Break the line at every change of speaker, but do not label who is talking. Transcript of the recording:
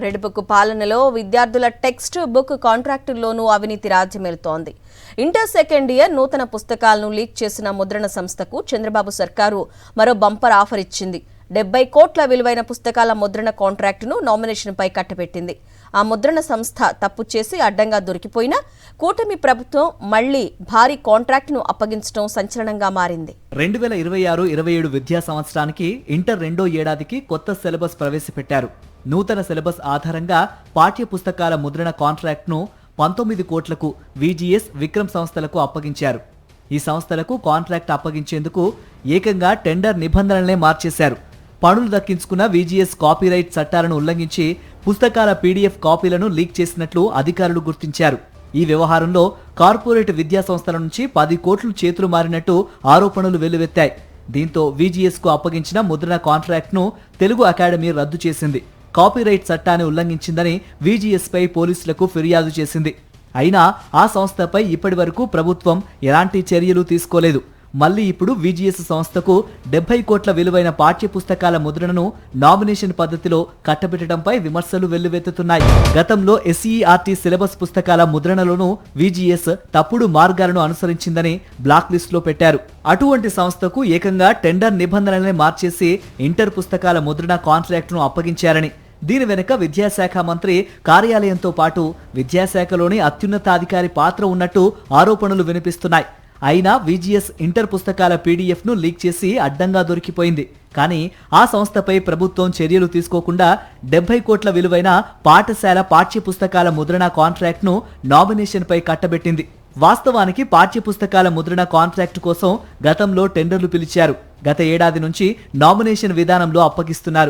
Red book పాలనలో విద్యార్థుల text book కాంట్రాక్టుల్లోనూ అవినీతి రాజ్యమేలుతోంది. ఇంటర్ సెకండ్ ఇయర్ నూతన పుస్తకాలను లీక్ చేసిన ముద్రణ సంస్థకు చంద్రబాబు సర్కారు మరో బంపర్ ఆఫర్ ఇచ్చింది. 70 కోట్ల విలువైన పుస్తకాల ముద్రణ కాంట్రాక్టును నామినేషన్పై కట్టబెట్టింది. ఆ ముద్రణ సంస్థ తప్పు చేసి అడ్డంగా దొరికిపోయినా కూటమి ప్రభుత్వం మళ్లీ భారీ కాంట్రాక్టును అప్పగించడం సంచలనంగా మారింది.
2026-27 విద్యా సంవత్సరానికి ఇంటర్ రెండో ఏడాదికి కొత్త సిలబస్ ప్రవేశపెట్టారు. నూతన సిలబస్ ఆధారంగా పాఠ్య పుస్తకాల ముద్రణ కాంట్రాక్ట్ను 19 కోట్లకు విజిఎస్, విక్రమ్ సంస్థలకు అప్పగించారు. ఈ సంస్థలకు కాంట్రాక్ట్ అప్పగించేందుకు ఏకంగా టెండర్ నిబంధనలనే మార్చేశారు. పనులు దక్కించుకున్న విజిఎస్ కాపీరైట్ చట్టాలను ఉల్లంఘించి పుస్తకాల పీడీఎఫ్ కాపీలను లీక్ చేసినట్లు అధికారులు గుర్తించారు. ఈ వ్యవహారంలో కార్పొరేట్ విద్యా సంస్థల నుంచి 10 కోట్లు చేతులు మారినట్టు ఆరోపణలు వెల్లువెత్తాయి. దీంతో విజిఎస్ కు అప్పగించిన ముద్రణ కాంట్రాక్ట్ను తెలుగు అకాడమీ రద్దు చేసింది. కాపీరైట్ చట్టాన్ని ఉల్లంఘించిందని విజిఎస్ పై పోలీసులకు ఫిర్యాదు చేసింది. అయినా ఆ సంస్థపై ఇప్పటివరకు ప్రభుత్వం ఎలాంటి చర్యలు తీసుకోలేదు. మళ్లీ ఇప్పుడు విజిఎస్ సంస్థకు 70 కోట్ల విలువైన పాఠ్య పుస్తకాల ముద్రణను నామినేషన్ పద్ధతిలో కట్టబెట్టడంపై విమర్శలు వెల్లువెత్తుతున్నాయి. గతంలో ఎస్ఈఆర్టీ సిలబస్ పుస్తకాల ముద్రణలోనూ విజిఎస్ తప్పుడు మార్గాలను అనుసరించిందని బ్లాక్ లిస్ట్ లో పెట్టారు. అటువంటి సంస్థకు ఏకంగా టెండర్ నిబంధనలనే మార్చేసి ఇంటర్ పుస్తకాల ముద్రణ కాంట్రాక్టును అప్పగించారని, దీని వెనుక విద్యాశాఖ మంత్రి కార్యాలయంతో పాటు విద్యాశాఖలోని అత్యున్నతాధికారి పాత్ర ఉన్నట్టు ఆరోపణలు వినిపిస్తున్నాయి. అయినా విజిఎస్ ఇంటర్ పుస్తకాల పీడీఎఫ్ ను లీక్ చేసి అడ్డంగా దొరికిపోయింది. కానీ ఆ సంస్థపై ప్రభుత్వం చర్యలు తీసుకోకుండా 70 కోట్ల విలువైన పాఠశాల పాఠ్య పుస్తకాల ముద్రణ కాంట్రాక్ట్ ను నామినేషన్ పై కట్టబెట్టింది. వాస్తవానికి పాఠ్య పుస్తకాల ముద్రణ కాంట్రాక్టు కోసం గతంలో టెండర్లు పిలిచారు. గత ఏడాది నుంచి నామినేషన్ విధానంలో అప్పగిస్తున్నారు.